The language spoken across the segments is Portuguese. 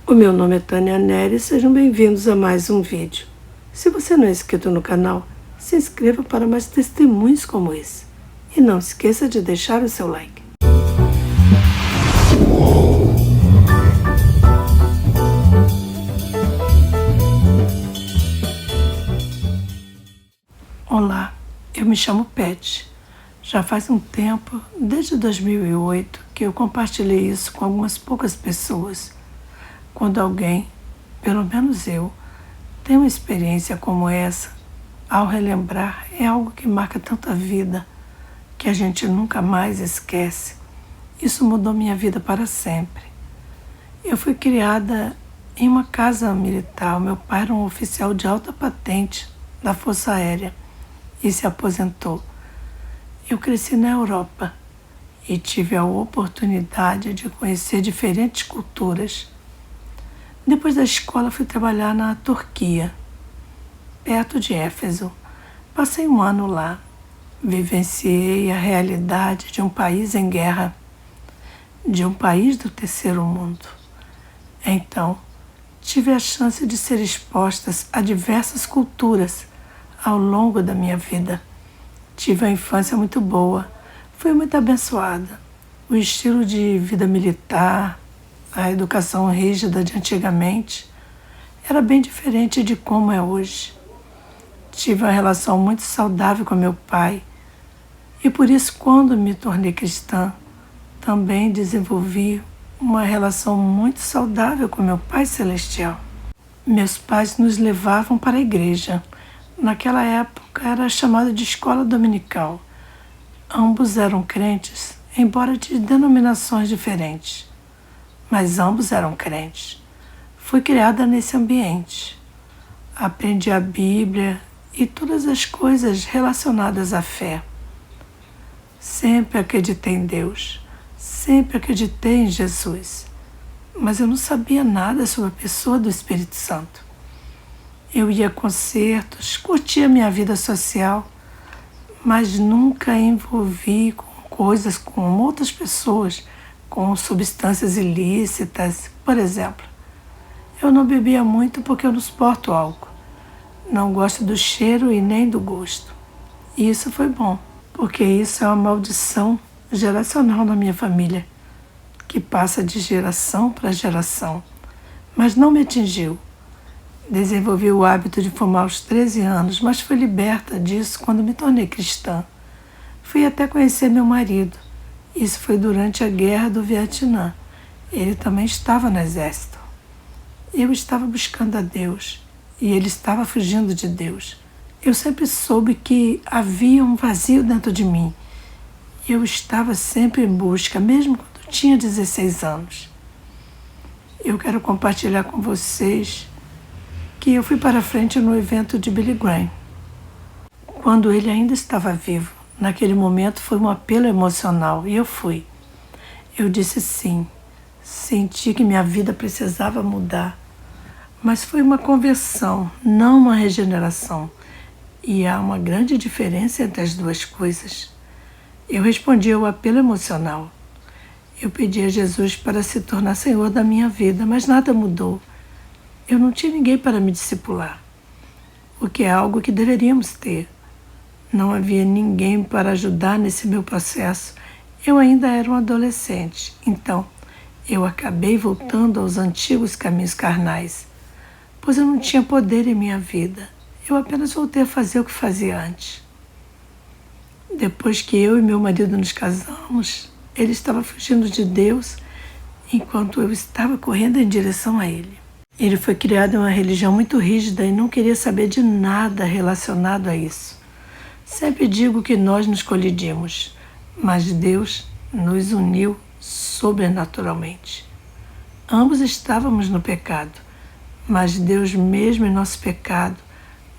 O meu nome é Tânia Nery e sejam bem-vindos a mais um vídeo. Se você não é inscrito no canal, se inscreva para mais testemunhos como esse. E não esqueça de deixar o seu like. Olá, eu me chamo Pet. Já faz um tempo, desde 2008, que eu compartilhei isso com algumas poucas pessoas. Quando alguém, pelo menos eu, tem uma experiência como essa, ao relembrar, é algo que marca tanto a vida, que a gente nunca mais esquece. Isso mudou minha vida para sempre. Eu fui criada em uma casa militar. Meu pai era um oficial de alta patente da Força Aérea e se aposentou. Eu cresci na Europa e tive a oportunidade de conhecer diferentes culturas. Depois da escola fui trabalhar na Turquia, perto de Éfeso. Passei um ano lá. Vivenciei a realidade de um país em guerra, de um país do terceiro mundo. Então, tive a chance de ser exposta a diversas culturas ao longo da minha vida. Tive uma infância muito boa, fui muito abençoada. O estilo de vida militar, a educação rígida de antigamente, era bem diferente de como é hoje. Tive uma relação muito saudável com meu pai e por isso, quando me tornei cristã, também desenvolvi uma relação muito saudável com meu Pai Celestial. Meus pais nos levavam para a igreja. Naquela época era chamada de escola dominical. Ambos eram crentes, embora de denominações diferentes. Mas ambos eram crentes. Fui criada nesse ambiente. Aprendi a Bíblia e todas as coisas relacionadas à fé. Sempre acreditei em Deus. Sempre acreditei em Jesus. Mas eu não sabia nada sobre a pessoa do Espírito Santo. Eu ia a concertos, curtia minha vida social, mas nunca envolvi com coisas com outras pessoas, com substâncias ilícitas. Por exemplo, eu não bebia muito porque eu não suporto álcool. Não gosto do cheiro e nem do gosto. E isso foi bom, porque isso é uma maldição geracional na minha família, que passa de geração para geração, mas não me atingiu. Desenvolvi o hábito de fumar aos 13 anos, mas fui liberta disso quando me tornei cristã. Fui até conhecer meu marido. Isso foi durante a Guerra do Vietnã. Ele também estava no exército. Eu estava buscando a Deus e ele estava fugindo de Deus. Eu sempre soube que havia um vazio dentro de mim. Eu estava sempre em busca, mesmo quando tinha 16 anos. Eu quero compartilhar com vocês que eu fui para frente no evento de Billy Graham, quando ele ainda estava vivo. Naquele momento foi um apelo emocional e eu fui. Eu disse sim, senti que minha vida precisava mudar, mas foi uma conversão, não uma regeneração. E há uma grande diferença entre as duas coisas. Eu respondi ao apelo emocional. Eu pedi a Jesus para se tornar Senhor da minha vida, mas nada mudou. Eu não tinha ninguém para me discipular, o que é algo que deveríamos ter. Não havia ninguém para ajudar nesse meu processo. Eu ainda era um adolescente, então eu acabei voltando aos antigos caminhos carnais, pois eu não tinha poder em minha vida. Eu apenas voltei a fazer o que fazia antes. Depois que eu e meu marido nos casamos, ele estava fugindo de Deus, enquanto eu estava correndo em direção a ele. Ele foi criado em uma religião muito rígida e não queria saber de nada relacionado a isso. Sempre digo que nós nos colidimos, mas Deus nos uniu sobrenaturalmente. Ambos estávamos no pecado, mas Deus, mesmo em nosso pecado,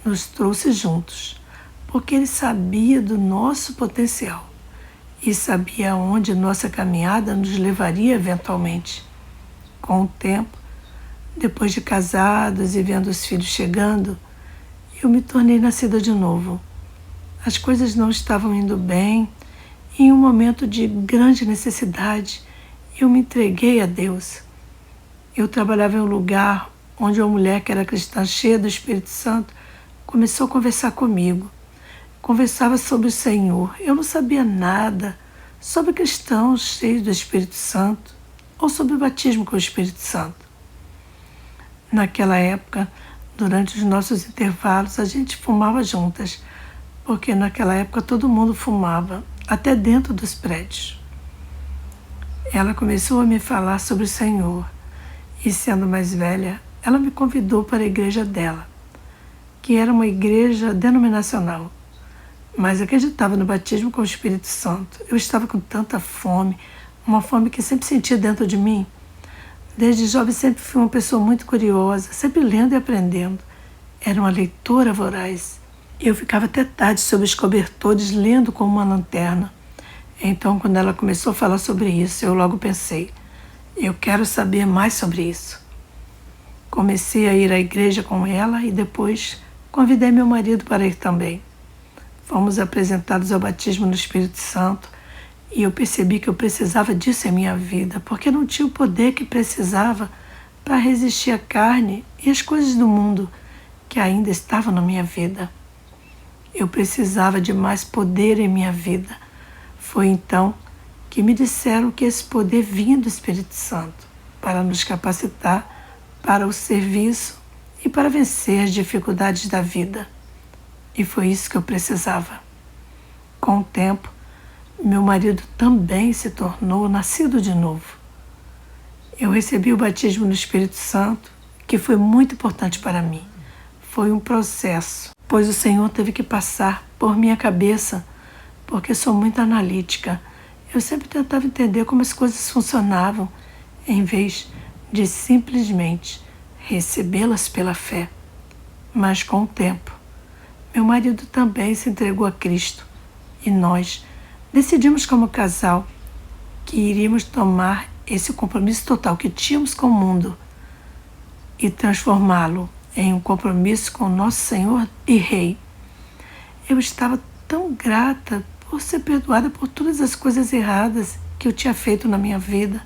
nos trouxe juntos, porque Ele sabia do nosso potencial e sabia aonde nossa caminhada nos levaria eventualmente. Com o tempo, depois de casados e vendo os filhos chegando, eu me tornei nascida de novo. As coisas não estavam indo bem e em um momento de grande necessidade, eu me entreguei a Deus. Eu trabalhava em um lugar onde uma mulher que era cristã, cheia do Espírito Santo, começou a conversar comigo. Conversava sobre o Senhor. Eu não sabia nada sobre cristãos cheios do Espírito Santo ou sobre o batismo com o Espírito Santo. Naquela época, durante os nossos intervalos, a gente fumava juntas, porque naquela época todo mundo fumava, até dentro dos prédios. Ela começou a me falar sobre o Senhor e, sendo mais velha, ela me convidou para a igreja dela, que era uma igreja denominacional, mas acreditava no batismo com o Espírito Santo. Eu estava com tanta fome, uma fome que sempre sentia dentro de mim. Desde jovem sempre fui uma pessoa muito curiosa, sempre lendo e aprendendo. Era uma leitora voraz. Eu ficava até tarde sob os cobertores lendo com uma lanterna. Então, quando ela começou a falar sobre isso, eu logo pensei, eu quero saber mais sobre isso. Comecei a ir à igreja com ela e depois convidei meu marido para ir também. Fomos apresentados ao batismo no Espírito Santo e eu percebi que eu precisava disso em minha vida, porque não tinha o poder que precisava para resistir à carne e às coisas do mundo que ainda estavam na minha vida. Eu precisava de mais poder em minha vida. Foi então que me disseram que esse poder vinha do Espírito Santo para nos capacitar para o serviço e para vencer as dificuldades da vida. E foi isso que eu precisava. Com o tempo, meu marido também se tornou nascido de novo. Eu recebi o batismo no Espírito Santo, que foi muito importante para mim. Foi um processo, pois o Senhor teve que passar por minha cabeça, porque sou muito analítica. Eu sempre tentava entender como as coisas funcionavam, em vez de simplesmente recebê-las pela fé. Mas com o tempo, meu marido também se entregou a Cristo e nós decidimos como casal que iríamos tomar esse compromisso total que tínhamos com o mundo e transformá-lo em um compromisso com o nosso Senhor e Rei. Eu estava tão grata por ser perdoada por todas as coisas erradas que eu tinha feito na minha vida,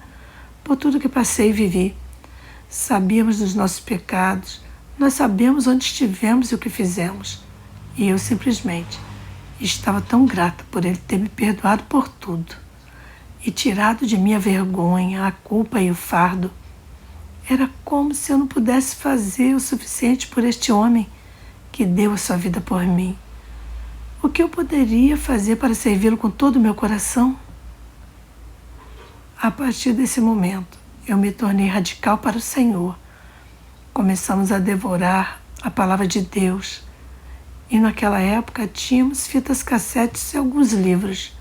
por tudo que passei e vivi. Sabíamos dos nossos pecados, nós sabemos onde estivemos e o que fizemos. E eu simplesmente estava tão grata por Ele ter me perdoado por tudo e tirado de mim a vergonha, a culpa e o fardo. Era como se eu não pudesse fazer o suficiente por este homem que deu a sua vida por mim. O que eu poderia fazer para servi-lo com todo o meu coração? A partir desse momento, eu me tornei radical para o Senhor. Começamos a devorar a palavra de Deus. E naquela época tínhamos fitas cassetes e alguns livros.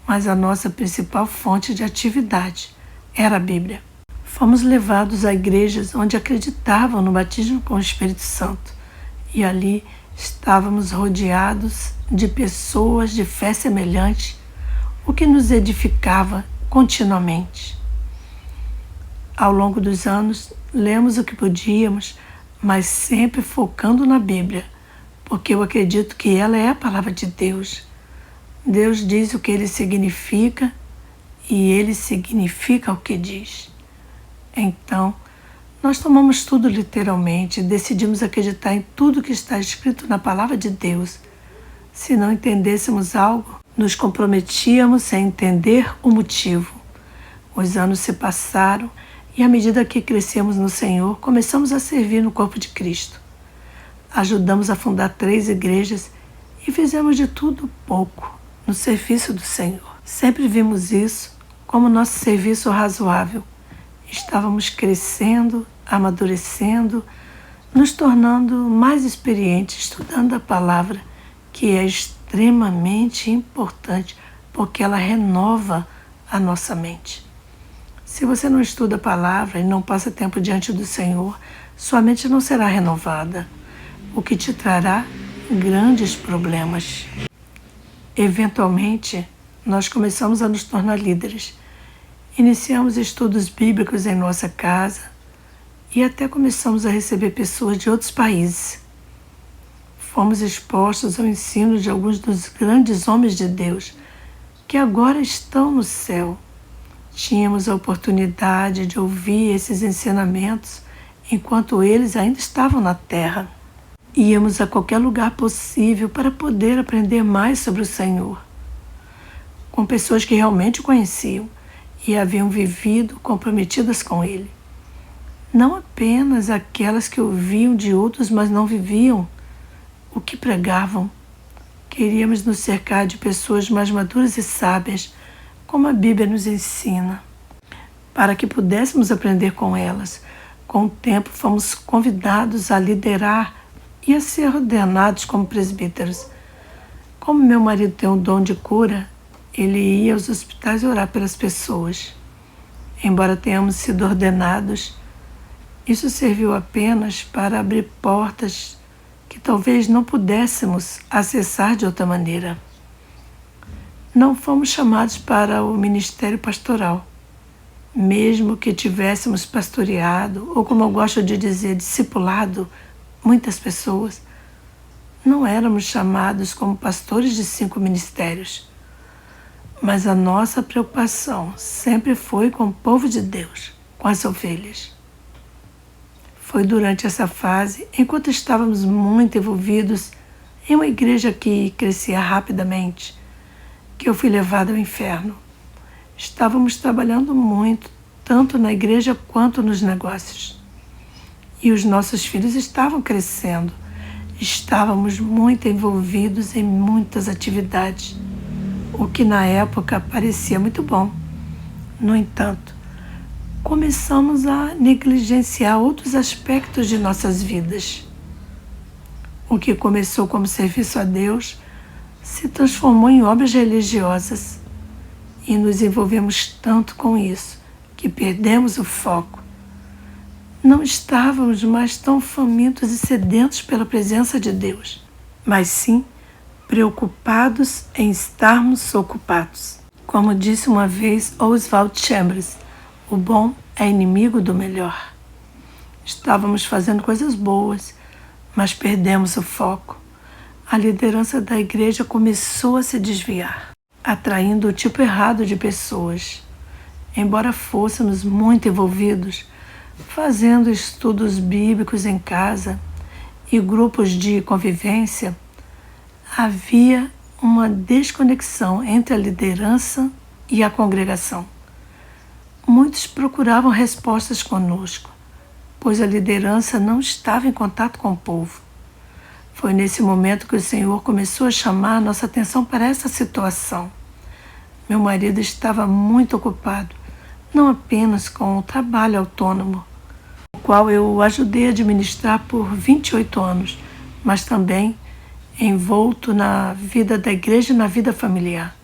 Mas a nossa principal fonte de atividade era a Bíblia. Fomos levados a igrejas onde acreditavam no batismo com o Espírito Santo. E ali estávamos rodeados de pessoas de fé semelhante, o que nos edificava continuamente. Ao longo dos anos, lemos o que podíamos, mas sempre focando na Bíblia, porque eu acredito que ela é a palavra de Deus. Deus diz o que Ele significa e Ele significa o que diz. Então, nós tomamos tudo literalmente e decidimos acreditar em tudo que está escrito na palavra de Deus. Se não entendêssemos algo, nos comprometíamos sem entender o motivo. Os anos se passaram e à medida que crescemos no Senhor, começamos a servir no corpo de Cristo. Ajudamos a fundar 3 igrejas e fizemos de tudo pouco no serviço do Senhor. Sempre vimos isso como nosso serviço razoável. Estávamos crescendo, amadurecendo, nos tornando mais experientes, estudando a palavra, que é extremamente importante, porque ela renova a nossa mente. Se você não estuda a palavra e não passa tempo diante do Senhor, sua mente não será renovada, o que te trará grandes problemas. Eventualmente, nós começamos a nos tornar líderes. Iniciamos estudos bíblicos em nossa casa e até começamos a receber pessoas de outros países. Fomos expostos ao ensino de alguns dos grandes homens de Deus que agora estão no céu. Tínhamos a oportunidade de ouvir esses ensinamentos enquanto eles ainda estavam na terra. Íamos a qualquer lugar possível para poder aprender mais sobre o Senhor, com pessoas que realmente o conheciam e haviam vivido comprometidas com Ele. Não apenas aquelas que ouviam de outros, mas não viviam o que pregavam. Queríamos nos cercar de pessoas mais maduras e sábias, como a Bíblia nos ensina, para que pudéssemos aprender com elas. Com o tempo, fomos convidados a liderar e a ser ordenados como presbíteros. Como meu marido tem um dom de cura, ele ia aos hospitais orar pelas pessoas. Embora tenhamos sido ordenados, isso serviu apenas para abrir portas que talvez não pudéssemos acessar de outra maneira. Não fomos chamados para o ministério pastoral. Mesmo que tivéssemos pastoreado, ou como eu gosto de dizer, discipulado muitas pessoas, não éramos chamados como pastores de 5 ministérios. Mas a nossa preocupação sempre foi com o povo de Deus, com as ovelhas. Foi durante essa fase, enquanto estávamos muito envolvidos em uma igreja que crescia rapidamente, que eu fui levada ao inferno. Estávamos trabalhando muito, tanto na igreja quanto nos negócios. E os nossos filhos estavam crescendo. Estávamos muito envolvidos em muitas atividades, o que na época parecia muito bom. No entanto, começamos a negligenciar outros aspectos de nossas vidas. O que começou como serviço a Deus se transformou em obras religiosas e nos envolvemos tanto com isso que perdemos o foco. Não estávamos mais tão famintos e sedentos pela presença de Deus, mas sim preocupados em estarmos ocupados. Como disse uma vez Oswald Chambers, o bom é inimigo do melhor. Estávamos fazendo coisas boas, mas perdemos o foco. A liderança da igreja começou a se desviar, atraindo o tipo errado de pessoas. Embora fôssemos muito envolvidos, fazendo estudos bíblicos em casa e grupos de convivência, havia uma desconexão entre a liderança e a congregação. Muitos procuravam respostas conosco, pois a liderança não estava em contato com o povo. Foi nesse momento que o Senhor começou a chamar a nossa atenção para essa situação. Meu marido estava muito ocupado, não apenas com o trabalho autônomo, o qual eu o ajudei a administrar por 28 anos, mas também envolto na vida da igreja e na vida familiar.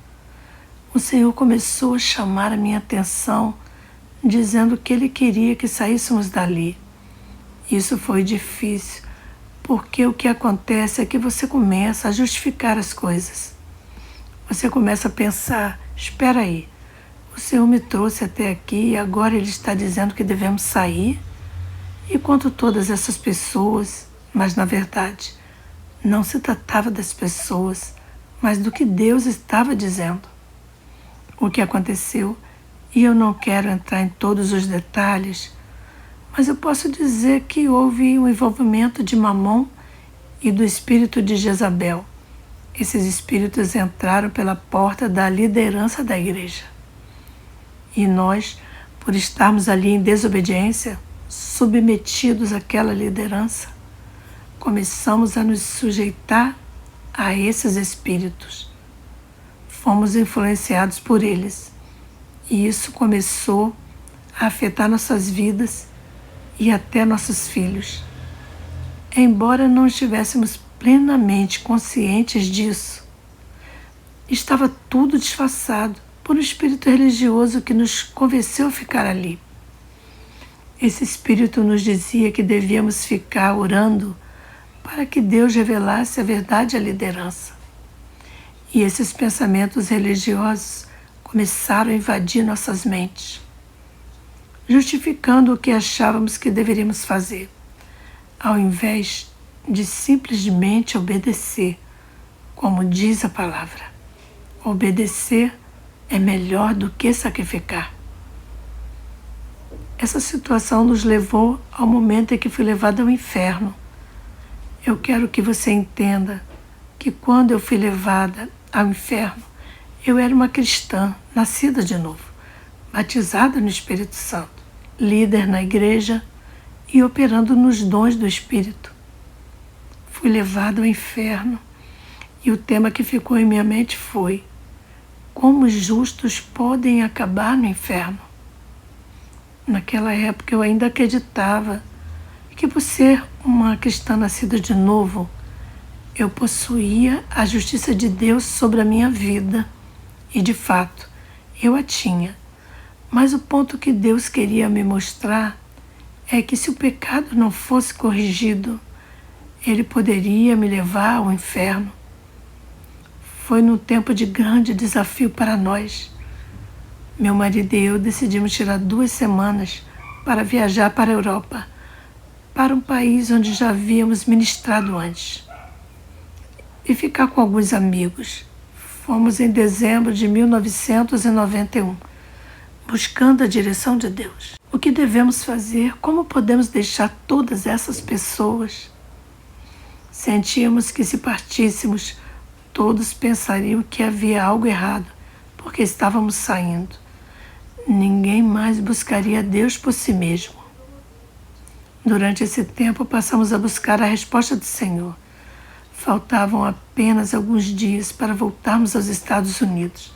O Senhor começou a chamar a minha atenção, dizendo que Ele queria que saíssemos dali. Isso foi difícil, porque o que acontece é que você começa a justificar as coisas. Você começa a pensar, espera aí, o Senhor me trouxe até aqui e agora Ele está dizendo que devemos sair? E quanto todas essas pessoas, mas na verdade, não se tratava das pessoas, mas do que Deus estava dizendo. O que aconteceu, e eu não quero entrar em todos os detalhes, mas eu posso dizer que houve um envolvimento de Mamon e do espírito de Jezabel. Esses espíritos entraram pela porta da liderança da igreja. E nós, por estarmos ali em desobediência, submetidos àquela liderança, começamos a nos sujeitar a esses espíritos. Fomos influenciados por eles. E isso começou a afetar nossas vidas e até nossos filhos. Embora não estivéssemos plenamente conscientes disso, estava tudo disfarçado por um espírito religioso que nos convenceu a ficar ali. Esse espírito nos dizia que devíamos ficar orando para que Deus revelasse a verdade à liderança. E esses pensamentos religiosos começaram a invadir nossas mentes, justificando o que achávamos que deveríamos fazer, ao invés de simplesmente obedecer, como diz a palavra. Obedecer é melhor do que sacrificar. Essa situação nos levou ao momento em que fui levada ao inferno. Eu quero que você entenda que quando eu fui levada ao inferno, eu era uma cristã, nascida de novo, batizada no Espírito Santo, líder na igreja e operando nos dons do Espírito. Fui levada ao inferno e o tema que ficou em minha mente foi: como os justos podem acabar no inferno? Naquela época eu ainda acreditava que, por ser uma cristã nascida de novo, eu possuía a justiça de Deus sobre a minha vida. E de fato, eu a tinha. Mas o ponto que Deus queria me mostrar é que, se o pecado não fosse corrigido, ele poderia me levar ao inferno. Foi num tempo de grande desafio para nós. Meu marido e eu decidimos tirar 2 semanas para viajar para a Europa, para um país onde já havíamos ministrado antes, e ficar com alguns amigos. Fomos em dezembro de 1991, buscando a direção de Deus. O que devemos fazer? Como podemos deixar todas essas pessoas? Sentíamos que, se partíssemos, todos pensariam que havia algo errado, porque estávamos saindo. Ninguém mais buscaria Deus por si mesmo. Durante esse tempo, passamos a buscar a resposta do Senhor. Faltavam apenas alguns dias para voltarmos aos Estados Unidos.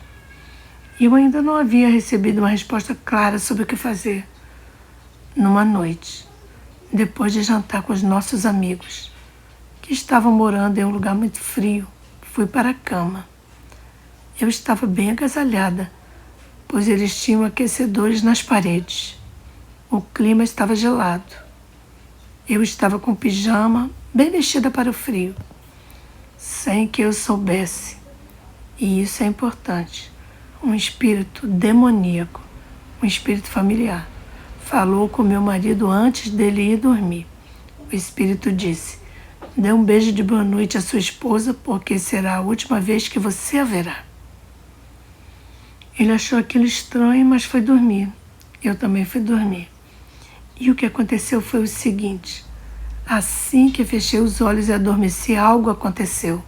E eu ainda não havia recebido uma resposta clara sobre o que fazer. Numa noite, depois de jantar com os nossos amigos, que estavam morando em um lugar muito frio, fui para a cama. Eu estava bem agasalhada, pois eles tinham aquecedores nas paredes. O clima estava gelado. Eu estava com pijama, bem vestida para o frio, sem que eu soubesse. E isso é importante. Um espírito demoníaco, um espírito familiar, falou com meu marido antes dele ir dormir. O espírito disse: dê um beijo de boa noite à sua esposa, porque será a última vez que você a verá. Ele achou aquilo estranho, mas foi dormir. Eu também fui dormir. E o que aconteceu foi o seguinte: assim que fechei os olhos e adormeci, algo aconteceu.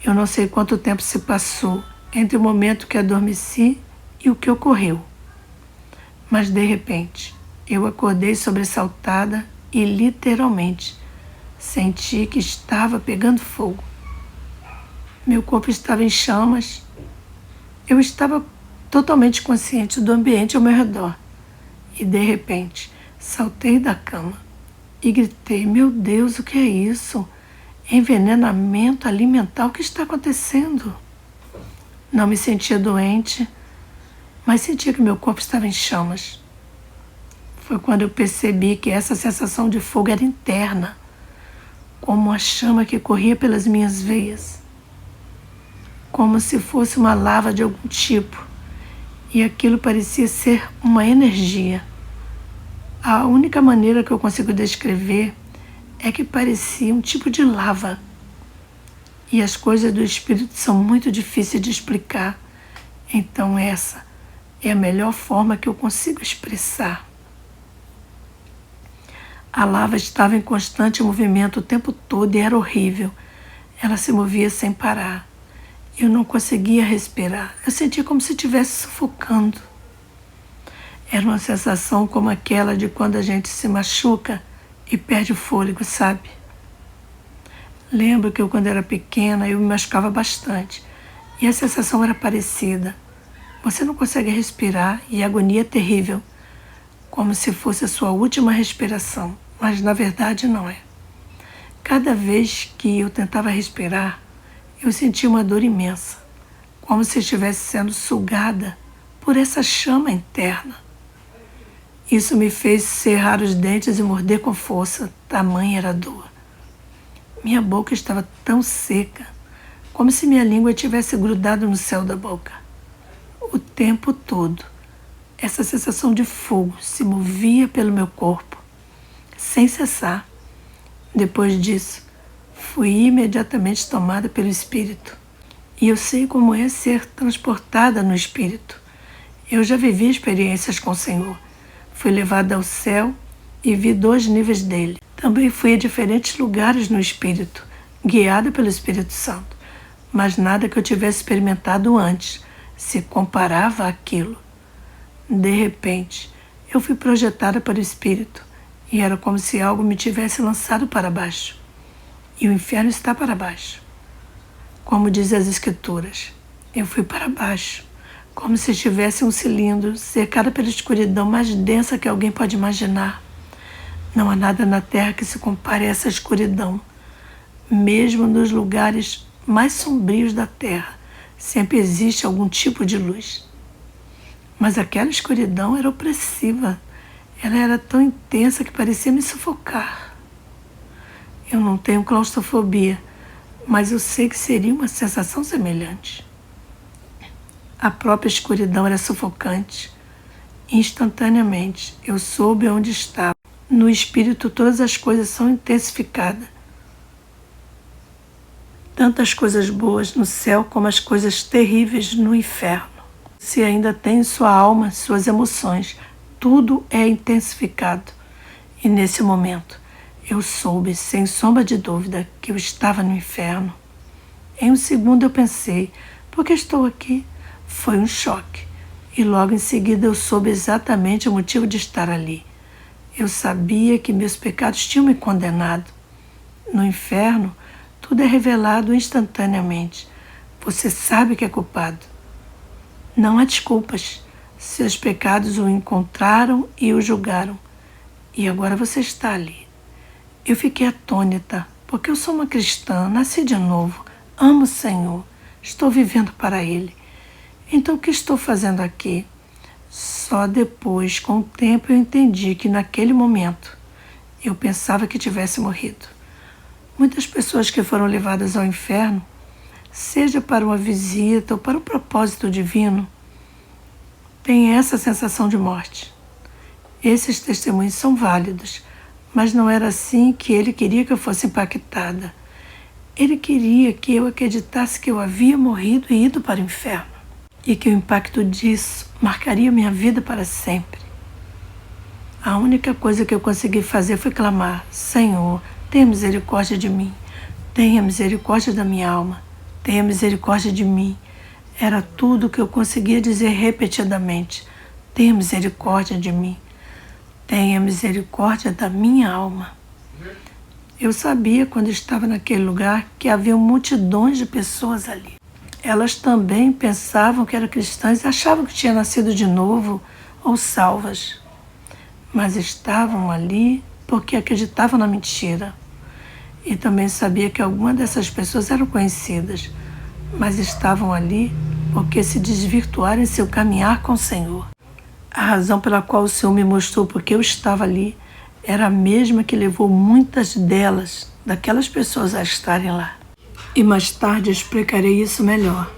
Eu não sei quanto tempo se passou entre o momento que adormeci e o que ocorreu. Mas, de repente, eu acordei sobressaltada e, literalmente, senti que estava pegando fogo. Meu corpo estava em chamas. Eu estava totalmente consciente do ambiente ao meu redor. E, de repente, saltei da cama e gritei: meu Deus, o que é isso? Envenenamento alimentar, o que está acontecendo? Não me sentia doente, mas sentia que meu corpo estava em chamas. Foi quando eu percebi que essa sensação de fogo era interna, como uma chama que corria pelas minhas veias, como se fosse uma lava de algum tipo, e aquilo parecia ser uma energia. A única maneira que eu consigo descrever é que parecia um tipo de lava. E as coisas do espírito são muito difíceis de explicar, então essa é a melhor forma que eu consigo expressar. A lava estava em constante movimento o tempo todo e era horrível. Ela se movia sem parar. Eu não conseguia respirar. Eu sentia como se estivesse sufocando. Era uma sensação como aquela de quando a gente se machuca e perde o fôlego, sabe? Lembro que quando era pequena, eu me machucava bastante. E a sensação era parecida. Você não consegue respirar e a agonia é terrível, como se fosse a sua última respiração, mas na verdade não é. Cada vez que eu tentava respirar, eu sentia uma dor imensa, como se estivesse sendo sugada por essa chama interna. Isso me fez cerrar os dentes e morder com força, tamanha era a dor. Minha boca estava tão seca, como se minha língua tivesse grudado no céu da boca. O tempo todo, essa sensação de fogo se movia pelo meu corpo, sem cessar. Depois disso, fui imediatamente tomada pelo Espírito. E eu sei como é ser transportada no Espírito. Eu já vivi experiências com o Senhor. Fui levada ao céu e vi 2 níveis dele. Também fui a diferentes lugares no Espírito, guiada pelo Espírito Santo, mas nada que eu tivesse experimentado antes se comparava àquilo. De repente, eu fui projetada para o Espírito e era como se algo me tivesse lançado para baixo. E o inferno está para baixo. Como diz as Escrituras, eu fui para baixo, como se estivesse em um cilindro cercado pela escuridão mais densa que alguém pode imaginar. Não há nada na terra que se compare a essa escuridão. Mesmo nos lugares mais sombrios da terra, sempre existe algum tipo de luz. Mas aquela escuridão era opressiva. Ela era tão intensa que parecia me sufocar. Eu não tenho claustrofobia, mas eu sei que seria uma sensação semelhante. A própria escuridão era sufocante. Instantaneamente, eu soube onde estava. No Espírito, todas as coisas são intensificadas. Tanto as coisas boas no céu como as coisas terríveis no inferno. Se ainda tem sua alma, suas emoções, tudo é intensificado. E nesse momento, eu soube, sem sombra de dúvida, que eu estava no inferno. Em um segundo eu pensei, por que estou aqui? Foi um choque. E logo em seguida eu soube exatamente o motivo de estar ali. Eu sabia que meus pecados tinham me condenado. No inferno, tudo é revelado instantaneamente. Você sabe que é culpado. Não há desculpas. Seus pecados o encontraram e o julgaram. E agora você está ali. Eu fiquei atônita, porque eu sou uma cristã, nasci de novo, amo o Senhor, estou vivendo para Ele. Então o que estou fazendo aqui? Só depois, com o tempo, eu entendi que naquele momento eu pensava que tivesse morrido. Muitas pessoas que foram levadas ao inferno, seja para uma visita ou para um propósito divino, têm essa sensação de morte. Esses testemunhos são válidos, mas não era assim que ele queria que eu fosse impactada. Ele queria que eu acreditasse que eu havia morrido e ido para o inferno, e que o impacto disso marcaria minha vida para sempre. A única coisa que eu consegui fazer foi clamar: Senhor, tenha misericórdia de mim, tenha misericórdia da minha alma, tenha misericórdia de mim. Era tudo o que eu conseguia dizer repetidamente: tenha misericórdia de mim, tenha misericórdia da minha alma. Eu sabia, quando estava naquele lugar, que havia multidões de pessoas ali. Elas também pensavam que eram cristãs e achavam que tinham nascido de novo ou salvas. Mas estavam ali porque acreditavam na mentira. E também sabia que algumas dessas pessoas eram conhecidas, mas estavam ali porque se desvirtuaram em seu caminhar com o Senhor. A razão pela qual o Senhor me mostrou porque eu estava ali era a mesma que levou muitas daquelas pessoas a estarem lá. E mais tarde eu explicarei isso melhor.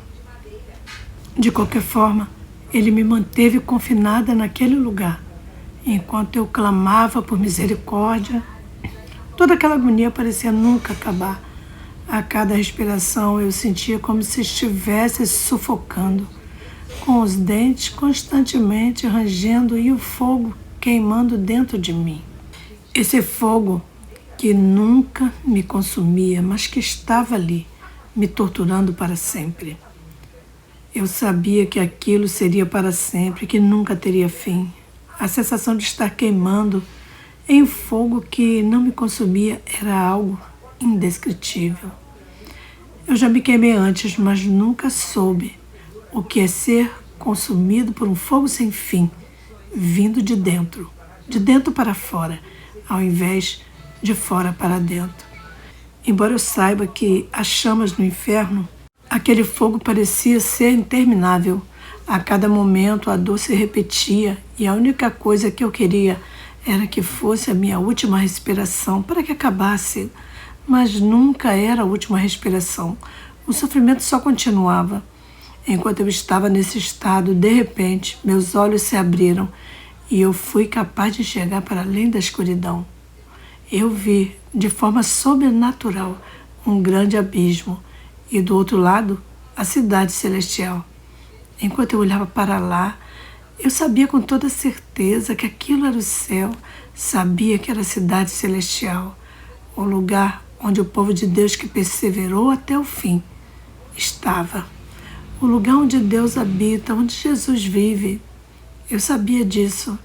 De qualquer forma, ele me manteve confinada naquele lugar, enquanto eu clamava por misericórdia. Toda aquela agonia parecia nunca acabar. A cada respiração eu sentia como se estivesse sufocando, com os dentes constantemente rangendo e o fogo queimando dentro de mim. Esse fogo que nunca me consumia, mas que estava ali, me torturando para sempre. Eu sabia que aquilo seria para sempre, que nunca teria fim. A sensação de estar queimando em um fogo que não me consumia era algo indescritível. Eu já me queimei antes, mas nunca soube o que é ser consumido por um fogo sem fim, vindo de dentro para fora, ao invés de fora para dentro. Embora eu saiba que as chamas no inferno, aquele fogo parecia ser interminável. A cada momento a dor se repetia e a única coisa que eu queria era que fosse a minha última respiração, para que acabasse. Mas nunca era a última respiração. O sofrimento só continuava. Enquanto eu estava nesse estado, de repente, meus olhos se abriram e eu fui capaz de enxergar para além da escuridão. Eu vi, de forma sobrenatural, um grande abismo e, do outro lado, a cidade celestial. Enquanto eu olhava para lá, Eu sabia com toda certeza que aquilo era o céu, sabia que era a cidade celestial, o lugar onde o povo de Deus que perseverou até o fim estava. O lugar onde Deus habita, onde Jesus vive. Eu sabia disso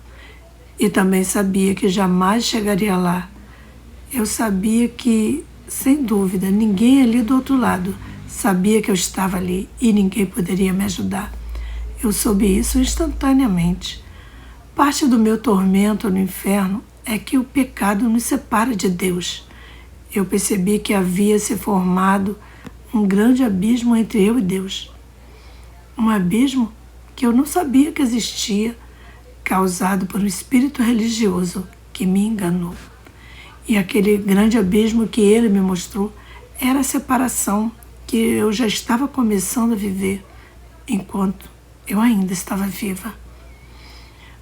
e também sabia que jamais chegaria lá. Eu sabia que, sem dúvida, ninguém ali do outro lado sabia que eu estava ali e ninguém poderia me ajudar. Eu soube isso instantaneamente. Parte do meu tormento no inferno é que o pecado nos separa de Deus. Eu percebi que havia se formado um grande abismo entre eu e Deus. Um abismo que eu não sabia que existia, causado por um espírito religioso que me enganou. E aquele grande abismo que ele me mostrou era a separação que eu já estava começando a viver enquanto eu ainda estava viva.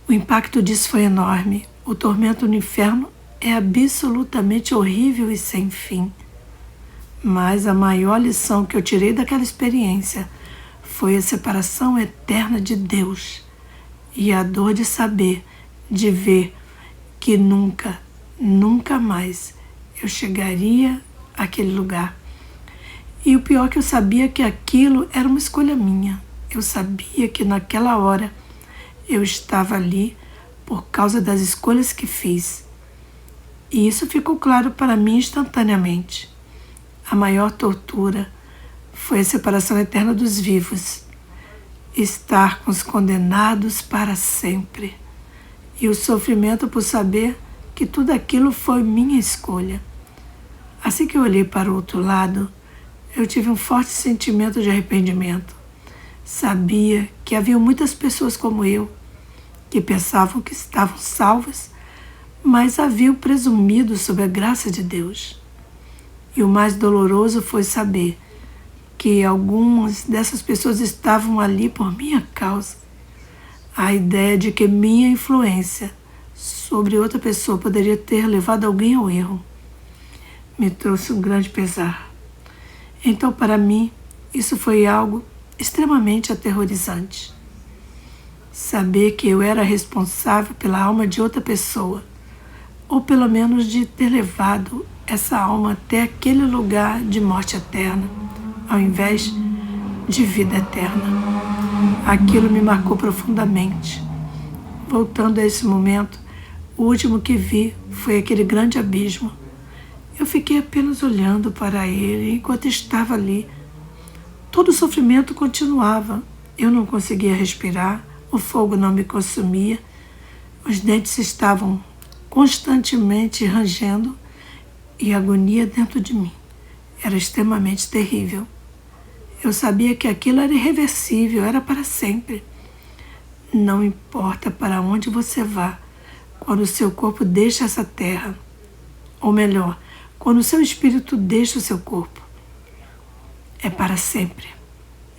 O impacto disso foi enorme. O tormento no inferno é absolutamente horrível e sem fim. Mas a maior lição que eu tirei daquela experiência foi a separação eterna de Deus e a dor de saber, de ver que nunca, nunca mais eu chegaria àquele lugar. E o pior é que eu sabia que aquilo era uma escolha minha. Eu sabia que naquela hora eu estava ali por causa das escolhas que fiz. E isso ficou claro para mim instantaneamente. A maior tortura foi a separação eterna dos vivos, estar com os condenados para sempre, e o sofrimento por saber que tudo aquilo foi minha escolha. Assim que eu olhei para o outro lado, eu tive um forte sentimento de arrependimento. Sabia que havia muitas pessoas como eu, que pensavam que estavam salvas, mas haviam presumido sobre a graça de Deus. E o mais doloroso foi saber que algumas dessas pessoas estavam ali por minha causa. A ideia de que minha influência sobre outra pessoa poderia ter levado alguém ao erro me trouxe um grande pesar. Então, para mim, isso foi algo extremamente aterrorizante. Saber que eu era responsável pela alma de outra pessoa, ou pelo menos de ter levado essa alma até aquele lugar de morte eterna, ao invés de vida eterna. Aquilo me marcou profundamente. Voltando a esse momento, o último que vi foi aquele grande abismo. Eu fiquei apenas olhando para ele enquanto estava ali. Todo o sofrimento continuava. Eu não conseguia respirar, o fogo não me consumia, os dentes estavam constantemente rangendo e a agonia dentro de mim era extremamente terrível. Eu sabia que aquilo era irreversível, era para sempre. Não importa para onde você vá, quando o seu corpo deixa essa terra, ou melhor, quando o seu espírito deixa o seu corpo, é para sempre.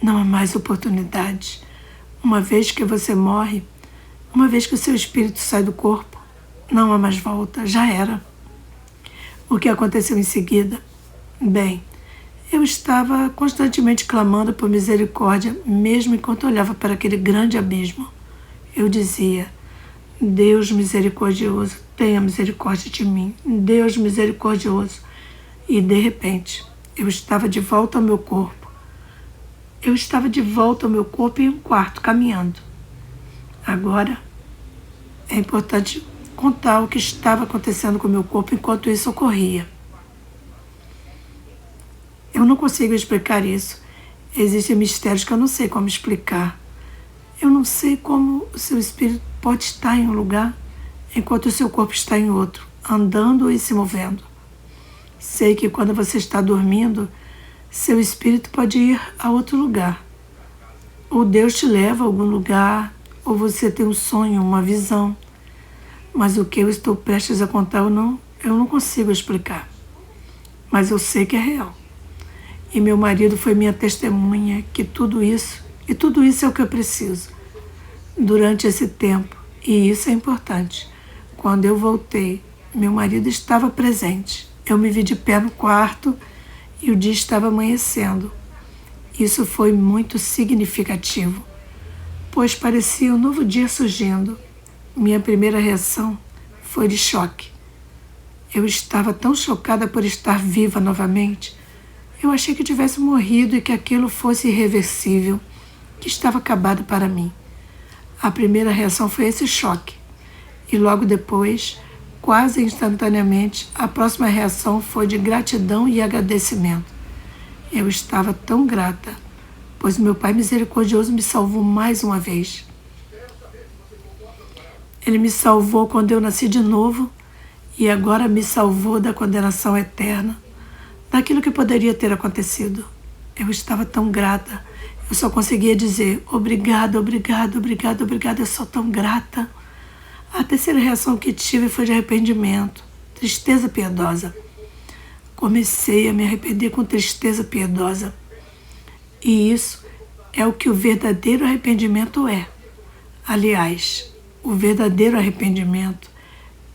Não há mais oportunidade. Uma vez que você morre, uma vez que o seu espírito sai do corpo, não há mais volta, já era. O que aconteceu em seguida? Bem, eu estava constantemente clamando por misericórdia, mesmo enquanto olhava para aquele grande abismo. Eu dizia: Deus misericordioso, tenha misericórdia de mim. Deus misericordioso. E, de repente, eu estava de volta ao meu corpo. Eu estava de volta ao meu corpo em um quarto, caminhando. Agora, é importante contar o que estava acontecendo com o meu corpo enquanto isso ocorria. Eu não consigo explicar isso. Existem mistérios que eu não sei como explicar. Eu não sei como o seu espírito pode estar em um lugar enquanto o seu corpo está em outro, andando e se movendo. Sei que quando você está dormindo, seu espírito pode ir a outro lugar. Ou Deus te leva a algum lugar, ou você tem um sonho, uma visão. Mas o que eu estou prestes a contar eu não consigo explicar. Mas eu sei que é real. E meu marido foi minha testemunha que tudo isso é o que eu preciso. Durante esse tempo, e isso é importante, quando eu voltei, meu marido estava presente. Eu me vi de pé no quarto e o dia estava amanhecendo. Isso foi muito significativo, pois parecia um novo dia surgindo. Minha primeira reação foi de choque. Eu estava tão chocada por estar viva novamente. Eu achei que tivesse morrido e que aquilo fosse irreversível, que estava acabado para mim. A primeira reação foi esse choque. E logo depois, quase instantaneamente, a próxima reação foi de gratidão e agradecimento. Eu estava tão grata, pois meu Pai misericordioso me salvou mais uma vez. Ele me salvou quando eu nasci de novo e agora me salvou da condenação eterna, daquilo que poderia ter acontecido. Eu estava tão grata, eu só conseguia dizer obrigado, obrigado, obrigado, obrigado, eu sou tão grata. A terceira reação que tive foi de arrependimento, tristeza piedosa. Comecei a me arrepender com tristeza piedosa. E isso é o que o verdadeiro arrependimento é. Aliás, o verdadeiro arrependimento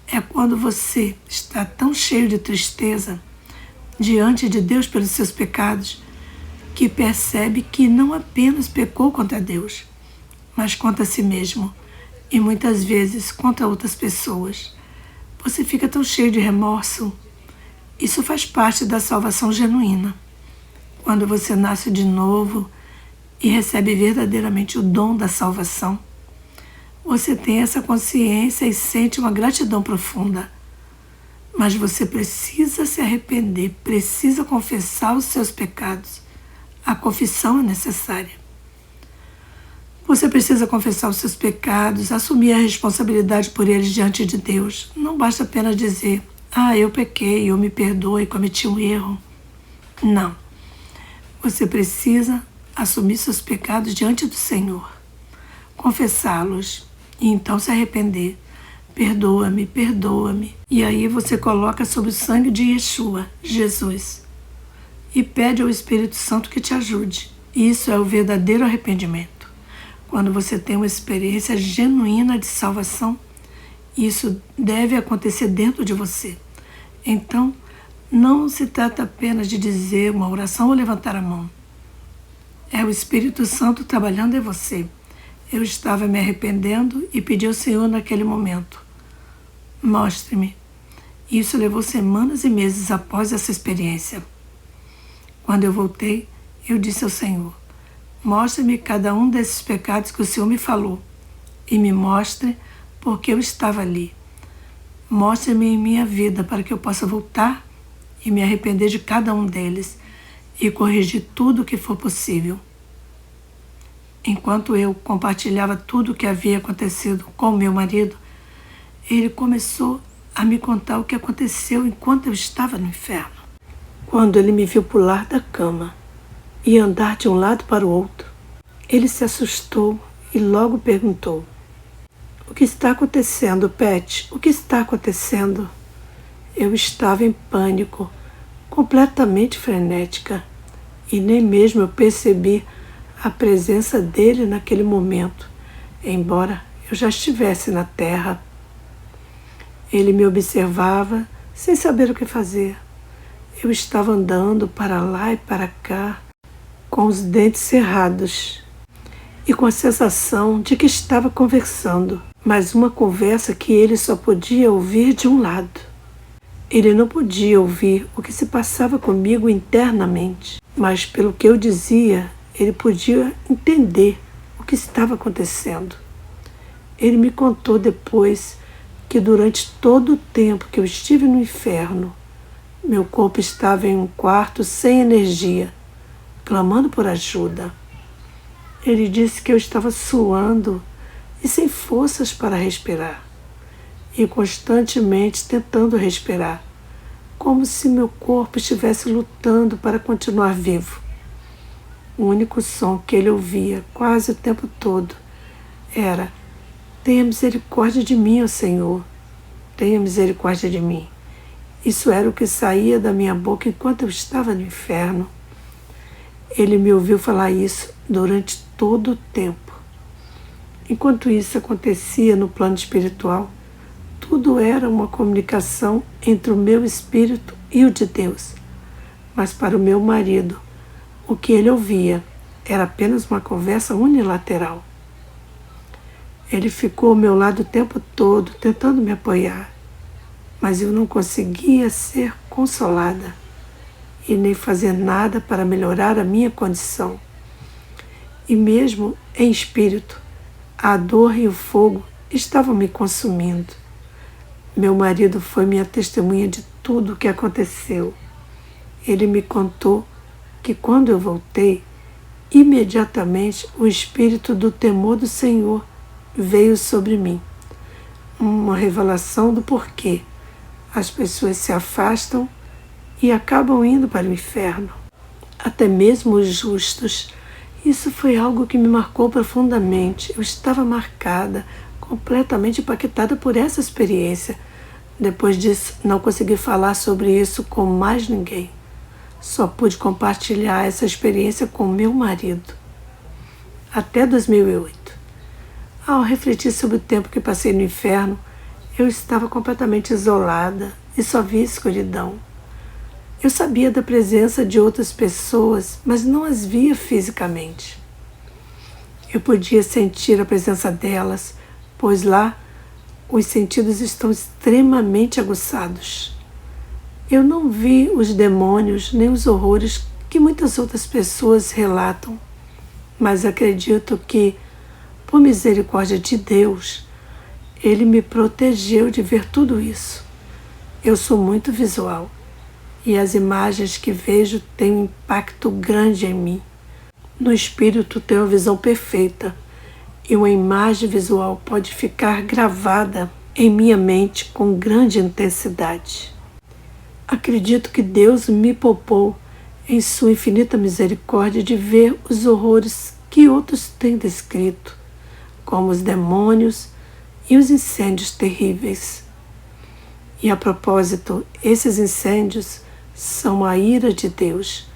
é quando você está tão cheio de tristeza diante de Deus pelos seus pecados que percebe que não apenas pecou contra Deus, mas contra si mesmo e muitas vezes contra outras pessoas. Você fica tão cheio de remorso. Isso faz parte da salvação genuína. Quando você nasce de novo e recebe verdadeiramente o dom da salvação, você tem essa consciência e sente uma gratidão profunda. Mas você precisa se arrepender, precisa confessar os seus pecados. A confissão é necessária. Você precisa confessar os seus pecados, assumir a responsabilidade por eles diante de Deus. Não basta apenas dizer, eu pequei, eu me perdoe, cometi um erro. Não. Você precisa assumir seus pecados diante do Senhor, confessá-los e então se arrepender. Perdoa-me, perdoa-me. E aí você coloca sobre o sangue de Yeshua, Jesus, e pede ao Espírito Santo que te ajude. Isso é o verdadeiro arrependimento. Quando você tem uma experiência genuína de salvação, isso deve acontecer dentro de você. Então, não se trata apenas de dizer uma oração ou levantar a mão. É o Espírito Santo trabalhando em você. Eu estava me arrependendo e pedi ao Senhor naquele momento. Mostre-me. Isso levou semanas e meses após essa experiência. Quando eu voltei, eu disse ao Senhor, mostre-me cada um desses pecados que o Senhor me falou e me mostre porque eu estava ali. Mostre-me em minha vida para que eu possa voltar e me arrepender de cada um deles e corrigir tudo o que for possível. Enquanto eu compartilhava tudo o que havia acontecido com meu marido, ele começou a me contar o que aconteceu enquanto eu estava no inferno. Quando ele me viu pular da cama e andar de um lado para o outro, ele se assustou e logo perguntou, o que está acontecendo, Pat? O que está acontecendo? Eu estava em pânico, completamente frenética, e nem mesmo eu percebi a presença dele naquele momento, embora eu já estivesse na terra. Ele me observava sem saber o que fazer. Eu estava andando para lá e para cá, com os dentes cerrados e com a sensação de que estava conversando, mas uma conversa que ele só podia ouvir de um lado. Ele não podia ouvir o que se passava comigo internamente, mas pelo que eu dizia, ele podia entender o que estava acontecendo. Ele me contou depois que durante todo o tempo que eu estive no inferno, meu corpo estava em um quarto sem energia, clamando por ajuda. Ele disse que eu estava suando e sem forças para respirar, e constantemente tentando respirar, como se meu corpo estivesse lutando para continuar vivo. O único som que ele ouvia quase o tempo todo era: tenha misericórdia de mim, ó Senhor, tenha misericórdia de mim. Isso era o que saía da minha boca enquanto eu estava no inferno. Ele me ouviu falar isso durante todo o tempo. Enquanto isso acontecia no plano espiritual, tudo era uma comunicação entre o meu espírito e o de Deus. Mas para o meu marido, o que ele ouvia era apenas uma conversa unilateral. Ele ficou ao meu lado o tempo todo, tentando me apoiar, mas eu não conseguia ser consolada e nem fazer nada para melhorar a minha condição. E mesmo em espírito, a dor e o fogo estavam me consumindo. Meu marido foi minha testemunha de tudo o que aconteceu. Ele me contou que quando eu voltei, imediatamente o espírito do temor do Senhor veio sobre mim. Uma revelação do porquê as pessoas se afastam e acabam indo para o inferno. Até mesmo os justos. Isso foi algo que me marcou profundamente. Eu estava marcada, completamente impactada por essa experiência. Depois disso, não consegui falar sobre isso com mais ninguém. Só pude compartilhar essa experiência com meu marido. Até 2008. Ao refletir sobre o tempo que passei no inferno, eu estava completamente isolada e só via escuridão. Eu sabia da presença de outras pessoas, mas não as via fisicamente. Eu podia sentir a presença delas, pois lá os sentidos estão extremamente aguçados. Eu não vi os demônios nem os horrores que muitas outras pessoas relatam, mas acredito que, por misericórdia de Deus, Ele me protegeu de ver tudo isso. Eu sou muito visual e as imagens que vejo têm um impacto grande em mim. No espírito tenho a visão perfeita e uma imagem visual pode ficar gravada em minha mente com grande intensidade. Acredito que Deus me poupou em sua infinita misericórdia de ver os horrores que outros têm descrito, como os demônios e os incêndios terríveis. E a propósito, esses incêndios são a ira de Deus.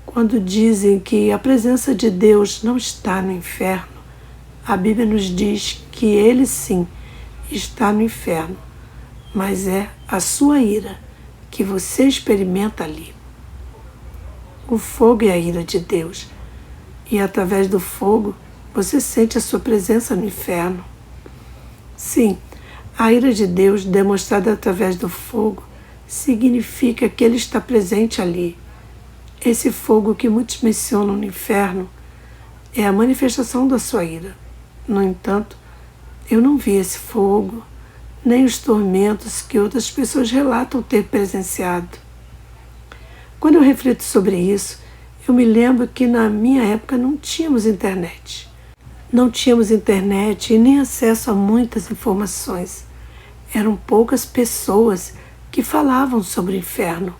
Quando dizem que a presença de Deus não está no inferno, a Bíblia nos diz que Ele sim está no inferno, mas é a sua ira que você experimenta ali. O fogo é a ira de Deus, e através do fogo você sente a sua presença no inferno. Sim, a ira de Deus demonstrada através do fogo significa que Ele está presente ali. Esse fogo que muitos mencionam no inferno é a manifestação da sua ira. No entanto, eu não vi esse fogo, nem os tormentos que outras pessoas relatam ter presenciado. Quando eu reflito sobre isso, eu me lembro que na minha época não tínhamos internet. Não tínhamos internet e nem acesso a muitas informações. Eram poucas pessoas que falavam sobre o inferno,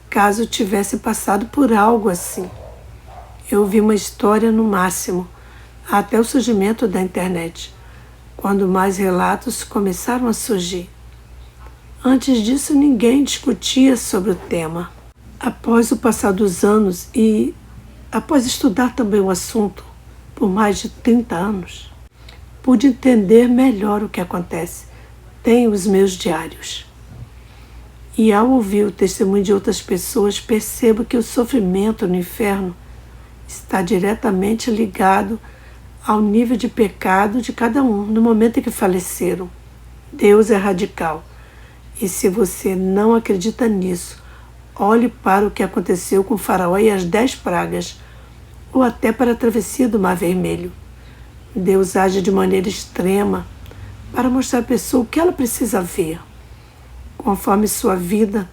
caso tivesse passado por algo assim. Eu vi uma história no máximo, até o surgimento da internet, quando mais relatos começaram a surgir. Antes disso, ninguém discutia sobre o tema. Após o passar dos anos e após estudar também o assunto por mais de 30 anos, pude entender melhor o que acontece. Tenho os meus diários. E ao ouvir o testemunho de outras pessoas, percebo que o sofrimento no inferno está diretamente ligado ao nível de pecado de cada um no momento em que faleceram. Deus é radical. E se você não acredita nisso, olhe para o que aconteceu com o faraó e as 10 pragas, ou até para a travessia do Mar Vermelho. Deus age de maneira extrema para mostrar à pessoa o que ela precisa ver, conforme sua vida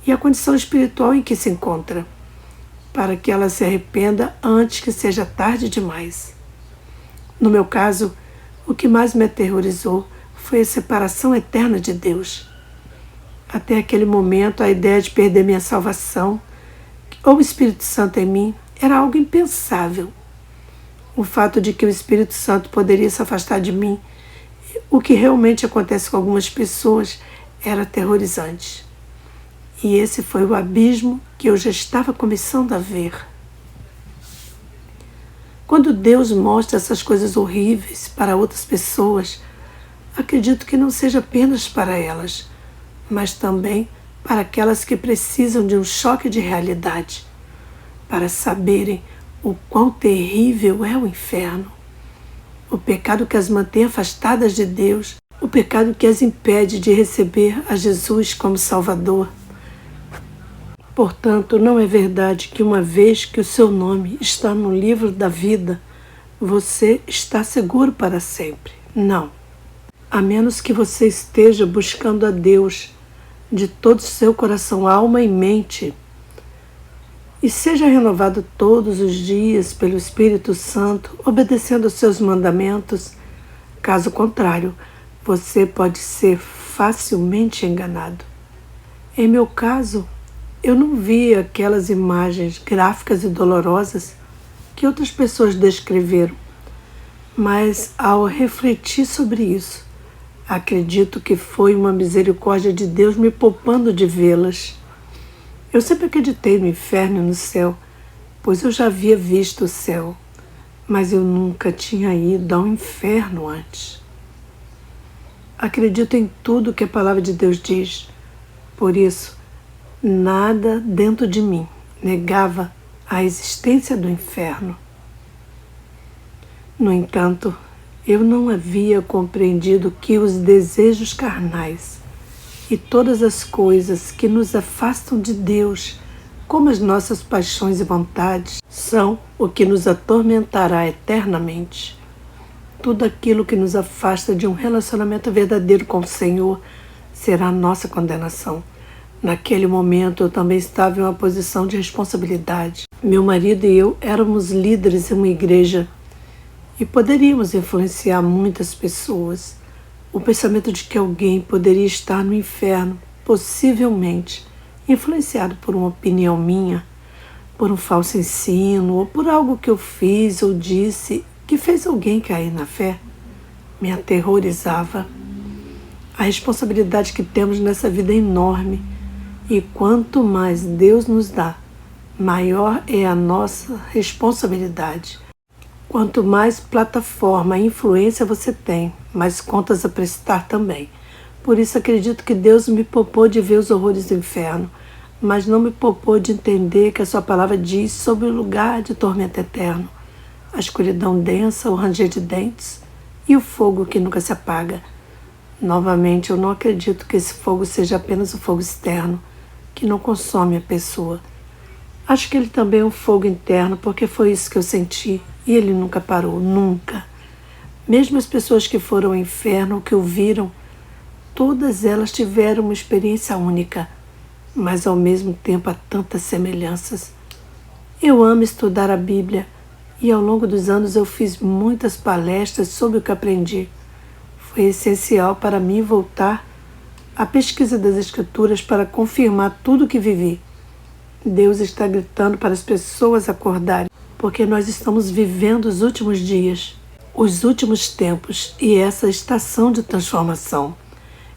e a condição espiritual em que se encontra, para que ela se arrependa antes que seja tarde demais. No meu caso, o que mais me aterrorizou foi a separação eterna de Deus. Até aquele momento, a ideia de perder minha salvação ou o Espírito Santo em mim era algo impensável. O fato de que o Espírito Santo poderia se afastar de mim, o que realmente acontece com algumas pessoas, era aterrorizante. E esse foi o abismo que eu já estava começando a ver. Quando Deus mostra essas coisas horríveis para outras pessoas, acredito que não seja apenas para elas, mas também para aquelas que precisam de um choque de realidade, para saberem o quão terrível é o inferno. o pecado que as mantém afastadas de Deus, o pecado que as impede de receber a Jesus como Salvador. Portanto, não é verdade que uma vez que o seu nome está no livro da vida, você está seguro para sempre. Não. A menos que você esteja buscando a Deus de todo o seu coração, alma e mente, e seja renovado todos os dias pelo Espírito Santo, obedecendo aos seus mandamentos. Caso contrário, você pode ser facilmente enganado. Em meu caso, eu não vi aquelas imagens gráficas e dolorosas que outras pessoas descreveram, mas ao refletir sobre isso, acredito que foi uma misericórdia de Deus me poupando de vê-las. Eu sempre acreditei no inferno e no céu, pois eu já havia visto o céu, mas eu nunca tinha ido ao inferno antes. Acredito em tudo que a palavra de Deus diz, por isso, nada dentro de mim negava a existência do inferno. No entanto, eu não havia compreendido que os desejos carnais e todas as coisas que nos afastam de Deus, como as nossas paixões e vontades, são o que nos atormentará eternamente. Tudo aquilo que nos afasta de um relacionamento verdadeiro com o Senhor será a nossa condenação. Naquele momento eu também estava em uma posição de responsabilidade. Meu marido e eu éramos líderes em uma igreja e poderíamos influenciar muitas pessoas. O pensamento de que alguém poderia estar no inferno, possivelmente influenciado por uma opinião minha, por um falso ensino ou por algo que eu fiz ou disse que fez alguém cair na fé, me aterrorizava. A responsabilidade que temos nessa vida é enorme e quanto mais Deus nos dá, maior é a nossa responsabilidade. Quanto mais plataforma e influência você tem, mais contas a prestar também. Por isso acredito que Deus me poupou de ver os horrores do inferno, mas não me poupou de entender que a sua palavra diz sobre o lugar de tormento eterno, a escuridão densa, o ranger de dentes e o fogo que nunca se apaga. Novamente, eu não acredito que esse fogo seja apenas o fogo externo, que não consome a pessoa. Acho que ele também é um fogo interno, porque foi isso que eu senti. E ele nunca parou, nunca. Mesmo as pessoas que foram ao inferno ou que o viram, todas elas tiveram uma experiência única, mas ao mesmo tempo há tantas semelhanças. Eu amo estudar a Bíblia e ao longo dos anos eu fiz muitas palestras sobre o que aprendi. Foi essencial para mim voltar à pesquisa das Escrituras para confirmar tudo o que vivi. Deus está gritando para as pessoas acordarem, porque nós estamos vivendo os últimos dias, os últimos tempos e essa estação de transformação.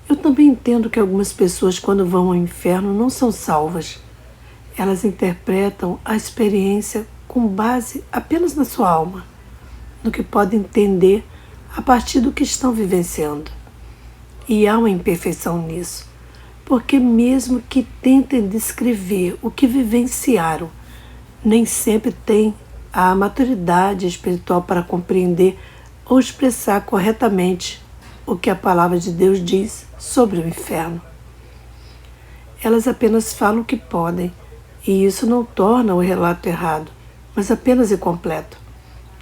Eu também entendo que algumas pessoas, quando vão ao inferno, não são salvas. Elas interpretam a experiência com base apenas na sua alma, no que podem entender a partir do que estão vivenciando. E há uma imperfeição nisso, porque mesmo que tentem descrever o que vivenciaram, nem sempre têm a maturidade espiritual para compreender ou expressar corretamente o que a palavra de Deus diz sobre o inferno. Elas apenas falam o que podem, e isso não torna o relato errado, mas apenas incompleto.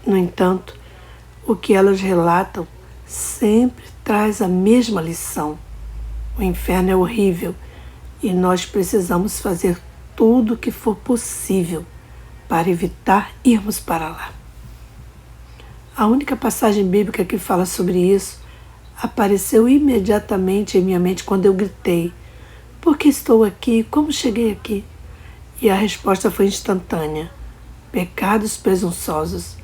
No entanto, o que elas relatam sempre traz a mesma lição. O inferno é horrível e nós precisamos fazer tudo o que for possível para evitar irmos para lá. A única passagem bíblica que fala sobre isso apareceu imediatamente em minha mente quando eu gritei: "Por que estou aqui? Como cheguei aqui?" E a resposta foi instantânea: pecados presunçosos.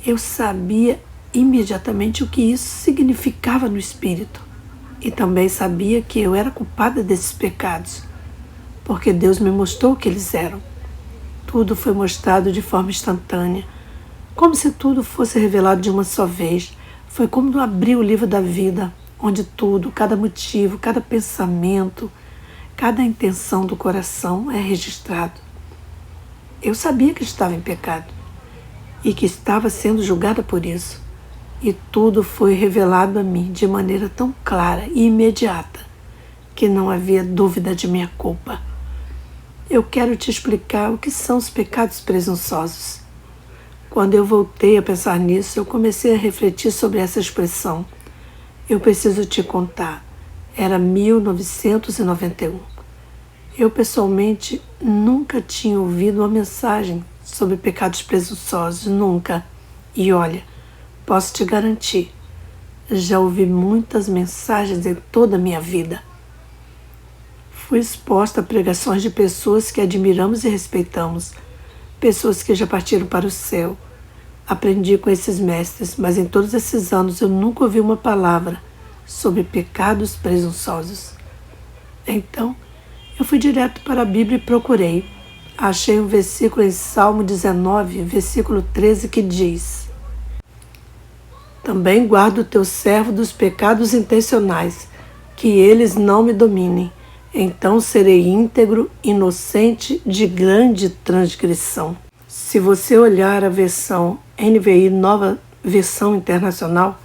Eu sabia imediatamente o que isso significava no espírito e também sabia que eu era culpada desses pecados, porque Deus me mostrou o que eles eram. Tudo foi mostrado de forma instantânea, como se tudo fosse revelado de uma só vez. Foi como abrir o livro da vida, onde tudo, cada motivo, cada pensamento, cada intenção do coração é registrado. Eu sabia que estava em pecado e que estava sendo julgada por isso. e tudo foi revelado a mim de maneira tão clara e imediata que não havia dúvida de minha culpa. Eu quero te explicar o que são os pecados presunçosos. Quando eu voltei a pensar nisso, eu comecei a refletir sobre essa expressão. Eu preciso te contar. Era 1991. Eu, pessoalmente, nunca tinha ouvido uma mensagem sobre pecados presunçosos, nunca. E olha, posso te garantir, já ouvi muitas mensagens em toda a minha vida. Fui exposta a pregações de pessoas que admiramos e respeitamos, pessoas que já partiram para o céu. Aprendi com esses mestres, mas em todos esses anos eu nunca ouvi uma palavra sobre pecados presunçosos. Então, eu fui direto para a Bíblia e procurei. Achei um versículo em Salmo 19, versículo 13, que diz: Também guardo o teu servo dos pecados intencionais, que eles não me dominem. Então serei íntegro, inocente de grande transgressão. Se você olhar a versão NVI, Nova Versão Internacional,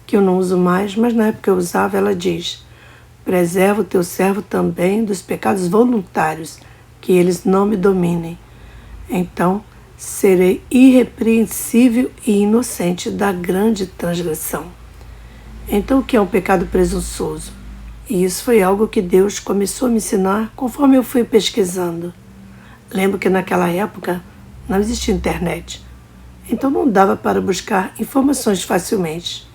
que eu não uso mais, mas na época eu usava, ela diz: Preserva o teu servo também dos pecados voluntários, que eles não me dominem. Então serei irrepreensível e inocente da grande transgressão. Então, o que é um pecado presunçoso? E isso foi algo que Deus começou a me ensinar conforme eu fui pesquisando. Lembro que naquela época não existia internet, então não dava para buscar informações facilmente.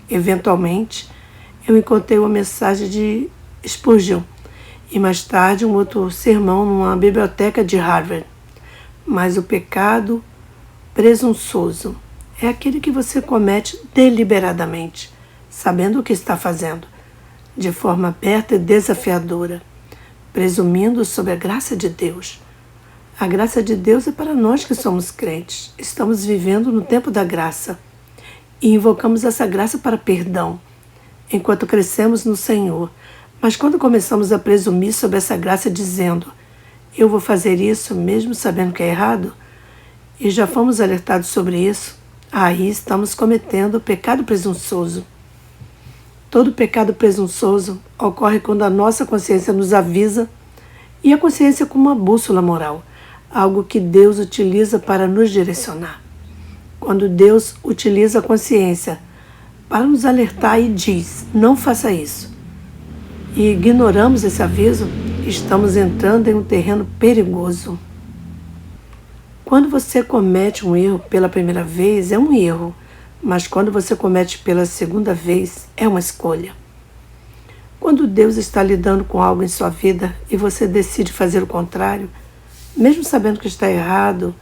Eventualmente, eu encontrei uma mensagem de Spurgeon e mais tarde um outro sermão numa biblioteca de Harvard. Mas o pecado presunçoso é aquele que você comete deliberadamente, sabendo o que está fazendo, de forma aberta e desafiadora, presumindo sobre a graça de Deus. A graça de Deus é para nós que somos crentes. Estamos vivendo no tempo da graça e invocamos essa graça para perdão, enquanto crescemos no Senhor. Mas quando começamos a presumir sobre essa graça dizendo: eu vou fazer isso mesmo sabendo que é errado, e já fomos alertados sobre isso, aí estamos cometendo o pecado presunçoso. Todo pecado presunçoso ocorre quando a nossa consciência nos avisa, e a consciência é como uma bússola moral, algo que Deus utiliza para nos direcionar. Quando Deus utiliza a consciência para nos alertar e diz: não faça isso, e ignoramos esse aviso, estamos entrando em um terreno perigoso. Quando você comete um erro pela primeira vez, é um erro, mas quando você comete pela segunda vez, é uma escolha. Quando Deus está lidando com algo em sua vida e você decide fazer o contrário, mesmo sabendo que está errado,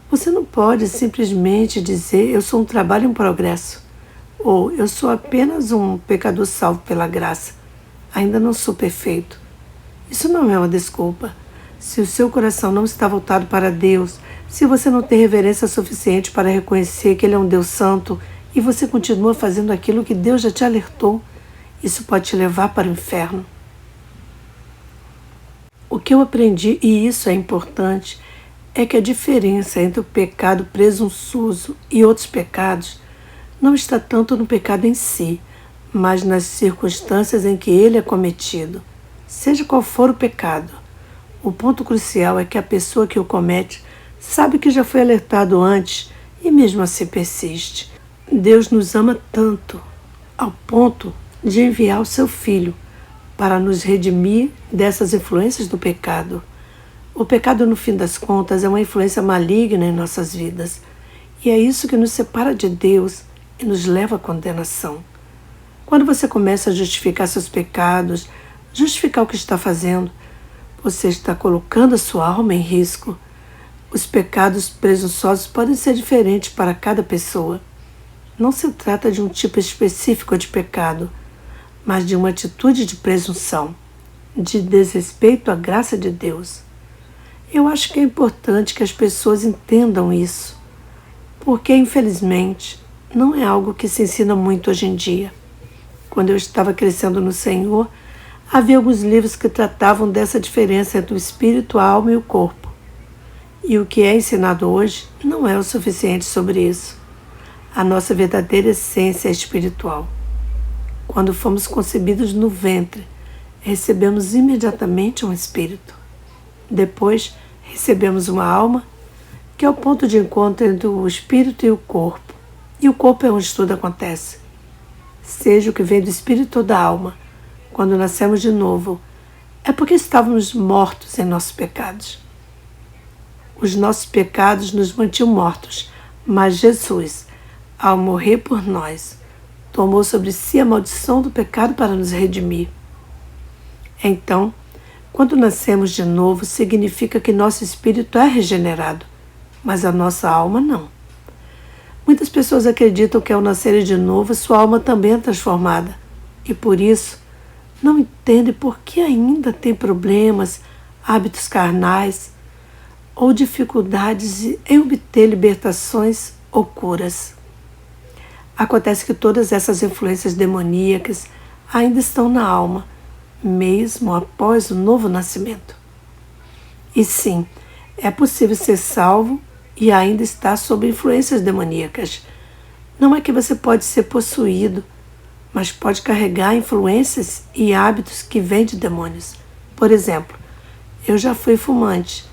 você não pode simplesmente dizer: eu sou um trabalho em progresso, ou eu sou apenas um pecador salvo pela graça, ainda não sou perfeito. Isso não é uma desculpa. Se o seu coração não está voltado para Deus, se você não tem reverência suficiente para reconhecer que Ele é um Deus santo e você continua fazendo aquilo que Deus já te alertou, isso pode te levar para o inferno. O que eu aprendi, e isso é importante, é que a diferença entre o pecado presunçoso e outros pecados não está tanto no pecado em si, mas nas circunstâncias em que ele é cometido. Seja qual for o pecado, o ponto crucial é que a pessoa que o comete sabe que já foi alertado antes e mesmo assim persiste. Deus nos ama tanto, ao ponto de enviar o seu Filho para nos redimir dessas influências do pecado. O pecado, no fim das contas, é uma influência maligna em nossas vidas, e é isso que nos separa de Deus e nos leva à condenação. Quando você começa a justificar seus pecados, justificar o que está fazendo, você está colocando a sua alma em risco. Os pecados presunçosos podem ser diferentes para cada pessoa. Não se trata de um tipo específico de pecado, mas de uma atitude de presunção, de desrespeito à graça de Deus. Eu acho que é importante que as pessoas entendam isso, porque, infelizmente, não é algo que se ensina muito hoje em dia. Quando eu estava crescendo no Senhor, havia alguns livros que tratavam dessa diferença entre o espírito, a alma e o corpo. E o que é ensinado hoje não é o suficiente sobre isso. A nossa verdadeira essência é espiritual. Quando fomos concebidos no ventre, recebemos imediatamente um espírito. Depois, recebemos uma alma, que é o ponto de encontro entre o espírito e o corpo. E o corpo é onde tudo acontece. Seja o que vem do espírito ou da alma, quando nascemos de novo, é porque estávamos mortos em nossos pecados. Os nossos pecados nos mantinham mortos, mas Jesus, ao morrer por nós, tomou sobre si a maldição do pecado para nos redimir. Então, quando nascemos de novo, significa que nosso espírito é regenerado, mas a nossa alma não. Muitas pessoas acreditam que ao nascerem de novo, sua alma também é transformada, e por isso não entendem por que ainda tem problemas, hábitos carnais ou dificuldades em obter libertações ou curas. Acontece que todas essas influências demoníacas ainda estão na alma, mesmo após o novo nascimento. E sim, é possível ser salvo e ainda estar sob influências demoníacas. Não é que você pode ser possuído, mas pode carregar influências e hábitos que vêm de demônios. Por exemplo, eu já fui fumante,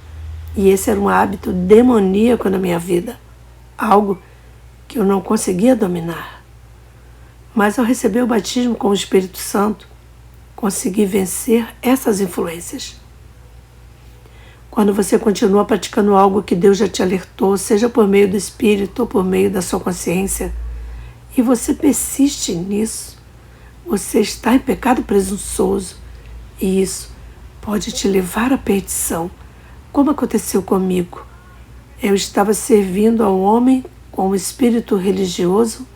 e esse era um hábito demoníaco na minha vida, algo que eu não conseguia dominar. Mas ao receber o batismo com o Espírito Santo, consegui vencer essas influências. Quando você continua praticando algo que Deus já te alertou, seja por meio do Espírito ou por meio da sua consciência, e você persiste nisso, você está em pecado presunçoso, e isso pode te levar à perdição, como aconteceu comigo. Eu estava servindo ao homem com um espírito religioso,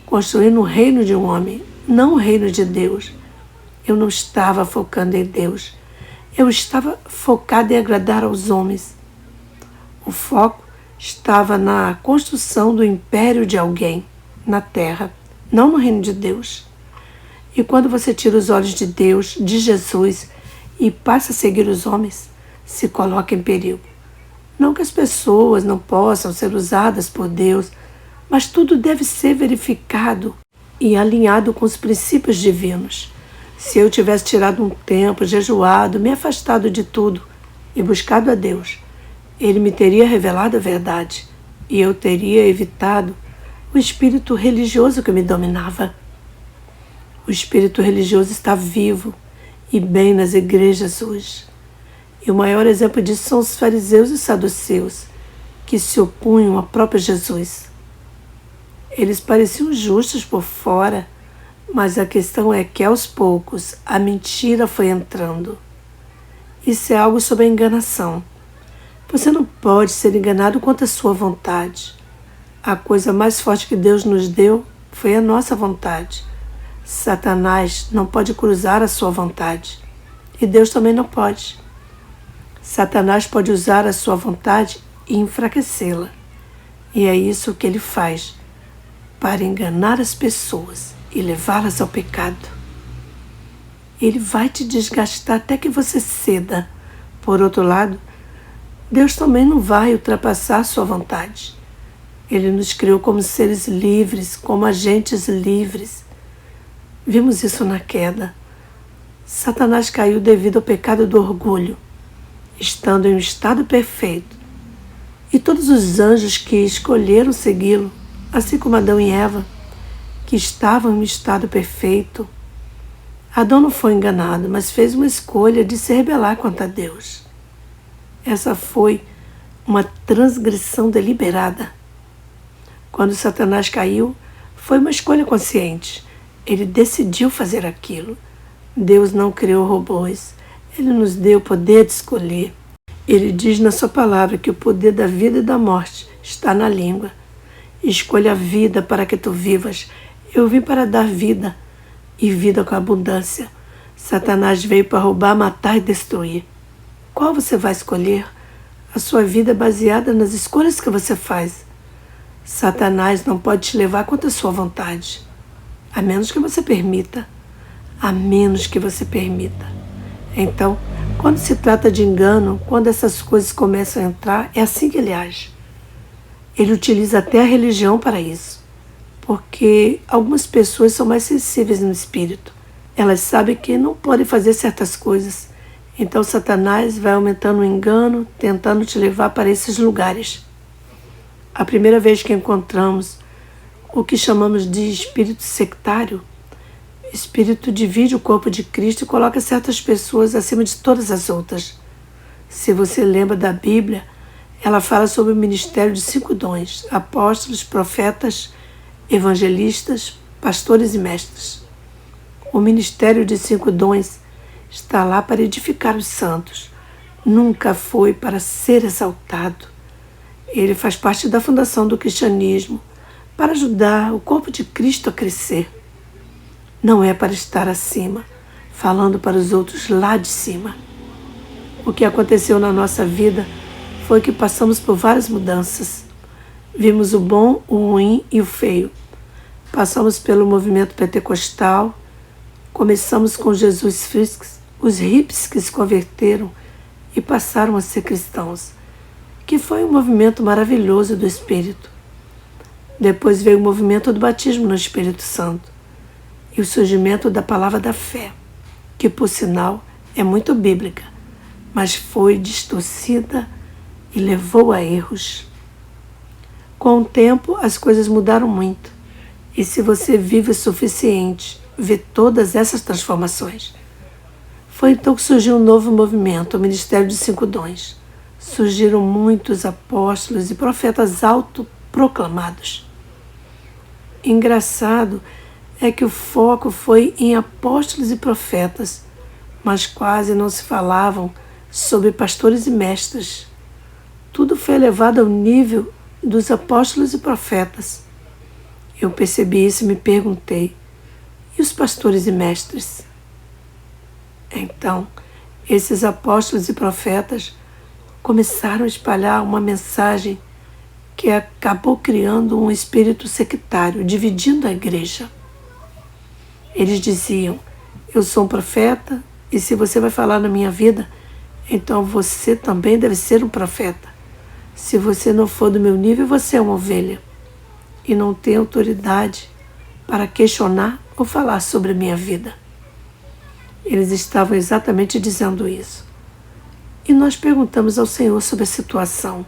construindo o reino de um homem, não o reino de Deus. Eu não estava focando em Deus. Eu estava focado em agradar aos homens. O foco estava na construção do império de alguém na terra, não no reino de Deus. E quando você tira os olhos de Deus, de Jesus, e passa a seguir os homens, se coloca em perigo. Não que as pessoas não possam ser usadas por Deus, mas tudo deve ser verificado e alinhado com os princípios divinos. Se eu tivesse tirado um tempo, jejuado, me afastado de tudo e buscado a Deus, Ele me teria revelado a verdade e eu teria evitado o espírito religioso que me dominava. O espírito religioso está vivo e bem nas igrejas hoje. E o maior exemplo disso são os fariseus e os saduceus, que se opunham ao próprio Jesus. Eles pareciam justos por fora, mas a questão é que aos poucos a mentira foi entrando. Isso é algo sobre a enganação. Você não pode ser enganado contra a sua vontade. A coisa mais forte que Deus nos deu foi a nossa vontade. Satanás não pode cruzar a sua vontade. E Deus também não pode. Satanás pode usar a sua vontade e enfraquecê-la. E é isso que ele faz, para enganar as pessoas e levá-las ao pecado. Ele vai te desgastar até que você ceda. Por outro lado, Deus também não vai ultrapassar a sua vontade. Ele nos criou como seres livres, como agentes livres. Vimos isso na queda. Satanás caiu devido ao pecado do orgulho, estando em um estado perfeito. E todos os anjos que escolheram segui-lo, assim como Adão e Eva, que estavam em um estado perfeito. Adão não foi enganado, mas fez uma escolha de se rebelar contra Deus. Essa foi uma transgressão deliberada. Quando Satanás caiu, foi uma escolha consciente. Ele decidiu fazer aquilo. Deus não criou robôs. Ele nos deu o poder de escolher. Ele diz na sua palavra que o poder da vida e da morte está na língua. Escolha a vida para que tu vivas. Eu vim para dar vida, e vida com abundância. Satanás veio para roubar, matar e destruir. Qual você vai escolher? A sua vida é baseada nas escolhas que você faz. Satanás não pode te levar contra a sua vontade, a menos que você permita. A menos que você permita. Então, quando se trata de engano, quando essas coisas começam a entrar, é assim que ele age. Ele utiliza até a religião para isso. porque algumas pessoas são mais sensíveis no espírito. Elas sabem que não podem fazer certas coisas. Então Satanás vai aumentando o engano, tentando te levar para esses lugares. A primeira vez que encontramos o que chamamos de espírito sectário, o espírito divide o corpo de Cristo e coloca certas pessoas acima de todas as outras. Se você lembra da Bíblia, ela fala sobre o ministério de 5 dons: apóstolos, profetas, evangelistas, pastores e mestres. O ministério de 5 dons está lá para edificar os santos. Nunca foi para ser exaltado. Ele faz parte da fundação do cristianismo para ajudar o corpo de Cristo a crescer. Não é para estar acima, falando para os outros lá de cima. O que aconteceu na nossa vida foi que passamos por várias mudanças. Vimos o bom, o ruim e o feio. Passamos pelo movimento pentecostal, começamos com Jesus Freaks, os hippies que se converteram e passaram a ser cristãos, que foi um movimento maravilhoso do Espírito. Depois veio o movimento do batismo no Espírito Santo e o surgimento da palavra da fé, que por sinal é muito bíblica, mas foi distorcida e levou a erros. Com o tempo, as coisas mudaram muito, e se você vive o suficiente, vê todas essas transformações. Foi então que surgiu um novo movimento, o Ministério de 5 Dons. Surgiram muitos apóstolos e profetas autoproclamados. Engraçado é que o foco foi em apóstolos e profetas, mas quase não se falavam sobre pastores e mestres. Tudo foi elevado ao nível dos apóstolos e profetas. Eu percebi isso e me perguntei: e os pastores e mestres? Então, esses apóstolos e profetas começaram a espalhar uma mensagem que acabou criando um espírito sectário, dividindo a igreja. Eles diziam: eu sou um profeta, e se você vai falar na minha vida, então você também deve ser um profeta. Se você não for do meu nível, você é uma ovelha e não tem autoridade para questionar ou falar sobre a minha vida. Eles estavam exatamente dizendo isso. E nós perguntamos ao Senhor sobre a situação,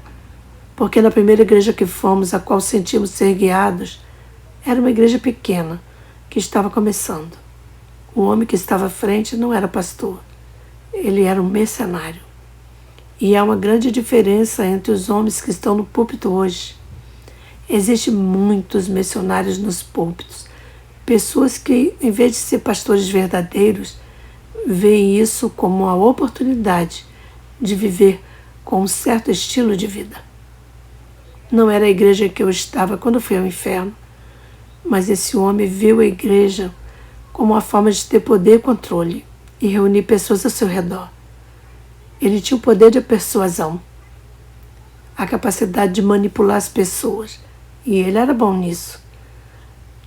porque na primeira igreja que fomos, a qual sentimos ser guiados, era uma igreja pequena, que estava começando. O homem que estava à frente não era pastor, ele era um mercenário. E há uma grande diferença entre os homens que estão no púlpito hoje. Existem muitos missionários nos púlpitos, pessoas que, em vez de ser pastores verdadeiros, veem isso como uma oportunidade de viver com um certo estilo de vida. Não era a igreja que eu estava quando fui ao inferno, mas esse homem viu a igreja como uma forma de ter poder e controle e reunir pessoas ao seu redor. Ele tinha o poder de persuasão, a capacidade de manipular as pessoas, e ele era bom nisso.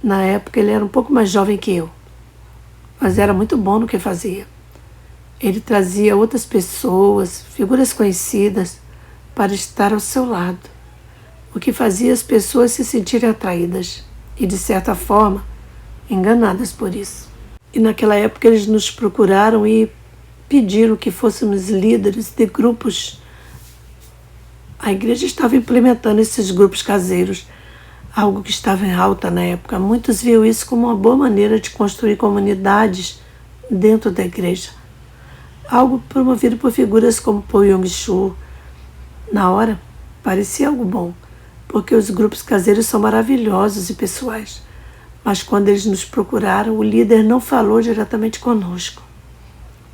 Na época ele era um pouco mais jovem que eu, mas era muito bom no que fazia. Ele trazia outras pessoas, figuras conhecidas, para estar ao seu lado, o que fazia as pessoas se sentirem atraídas e, de certa forma, enganadas por isso. E naquela época eles nos procuraram e pediram que fôssemos líderes de grupos. A igreja estava implementando esses grupos caseiros, algo que estava em alta na época. Muitos viam isso como uma boa maneira de construir comunidades dentro da igreja. Algo promovido por figuras como Paul Yong-Soo. Na hora, parecia algo bom, porque os grupos caseiros são maravilhosos e pessoais. Mas quando eles nos procuraram, o líder não falou diretamente conosco,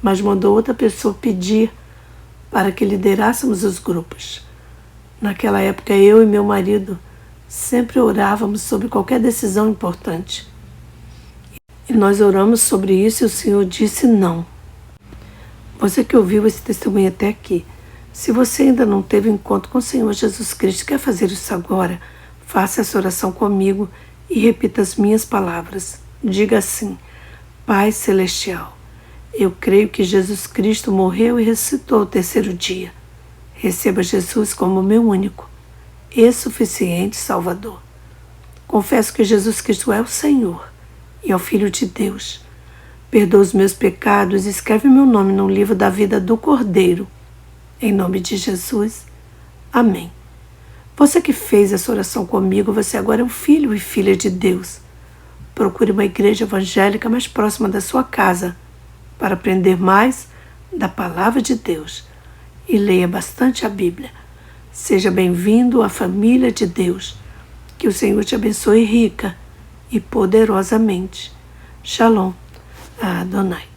mas mandou outra pessoa pedir para que liderássemos os grupos. Naquela época, eu e meu marido sempre orávamos sobre qualquer decisão importante. E nós oramos sobre isso e o Senhor disse não. Você que ouviu esse testemunho até aqui, se você ainda não teve encontro com o Senhor Jesus Cristo e quer fazer isso agora, faça essa oração comigo e repita as minhas palavras. Diga assim: Pai Celestial, eu creio que Jesus Cristo morreu e ressuscitou ao 3º dia. Receba Jesus como meu único e suficiente Salvador. Confesso que Jesus Cristo é o Senhor e é o Filho de Deus. Perdoa os meus pecados e escreve meu nome no livro da vida do Cordeiro. Em nome de Jesus. Amém. Você que fez essa oração comigo, você agora é um filho e filha de Deus. Procure uma igreja evangélica mais próxima da sua casa para aprender mais da Palavra de Deus e leia bastante a Bíblia. Seja bem-vindo à família de Deus. Que o Senhor te abençoe rica e poderosamente. Shalom. Adonai.